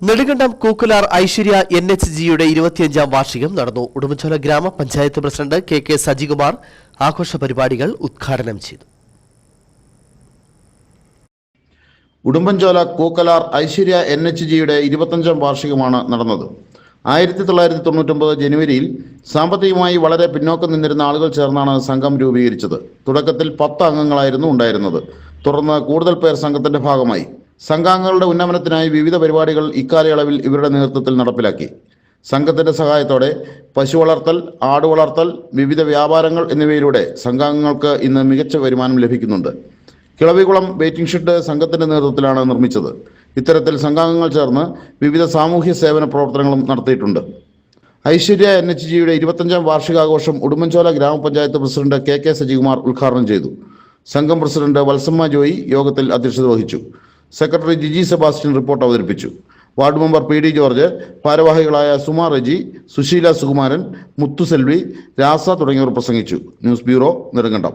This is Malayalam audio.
നെടുങ്കണ്ടം കൂക്കുലാർ ഐശ്വര്യ NHGയുടെ 25ാം വാർഷികം നടന്നു. ഉടുമ്പൻചോല ഗ്രാമപഞ്ചായത്ത് പ്രസിഡന്റ് KK സജികുമാർ ആഘോഷ പരിപാടികൾ ഉദ്ഘാടനം ചെയ്തു. ഉടുമ്പൻചോല കൂക്കുലാർ ഐശ്വര്യ NHGയുടെ 25ാം വാർഷികമാണ് നടന്നത്. 1999 ജനുവരിയിൽ സാമ്പത്തികമായി വളരെ പിന്നോക്കം നിന്നിരുന്ന ആളുകൾ ചേർന്നാണ് സംഘം രൂപീകരിച്ചത്. തുടക്കത്തിൽ 10 അംഗങ്ങളായിരുന്നു ഉണ്ടായിരുന്നത്. തുടർന്ന് കൂടുതൽ പേർ സംഘത്തിന്റെ ഭാഗമായി. സംഘാംഗങ്ങളുടെ ഉന്നമനത്തിനായി വിവിധ പരിപാടികൾ ഇക്കാലയളവിൽ ഇവരുടെ നേതൃത്വത്തിൽ നടപ്പിലാക്കി. സംഘത്തിന്റെ സഹായത്തോടെ പശു വളർത്തൽ, ആട് വളർത്തൽ, വിവിധ വ്യാപാരങ്ങൾ എന്നിവയിലൂടെ സംഘാംഗങ്ങൾക്ക് ഇന്ന് മികച്ച വരുമാനം ലഭിക്കുന്നുണ്ട്. കിളവികുളം വെയിറ്റിംഗ് ഷെഡ് സംഘത്തിന്റെ നേതൃത്വത്തിലാണ് നിർമ്മിച്ചത്. ഇത്തരത്തിൽ സംഘാംഗങ്ങൾ ചേർന്ന് വിവിധ സാമൂഹ്യ സേവന പ്രവർത്തനങ്ങളും നടത്തിയിട്ടുണ്ട്. ഐശ്വര്യ NHGയുടെ 25ാം വാർഷികാഘോഷം ഉടുമ്പൻചോല ഗ്രാമപഞ്ചായത്ത് പ്രസിഡന്റ് KK സജികുമാർ ഉദ്ഘാടനം ചെയ്തു. സംഘം പ്രസിഡന്റ് വത്സമ്മ ജോയി യോഗത്തിൽ അധ്യക്ഷത വഹിച്ചു. സെക്രട്ടറി ജിജി സെബാസ്റ്റ്യൻ റിപ്പോർട്ട് അവതരിപ്പിച്ചു. വാർഡ് മെമ്പർ PD ജോർജ്, ഭാരവാഹികളായ സുമാ റജി, സുശീല സുകുമാരൻ, മുത്തുസെൽവി, രാസ തുടങ്ങിയവർ പ്രസംഗിച്ചു. News bureau, Nedumkandam.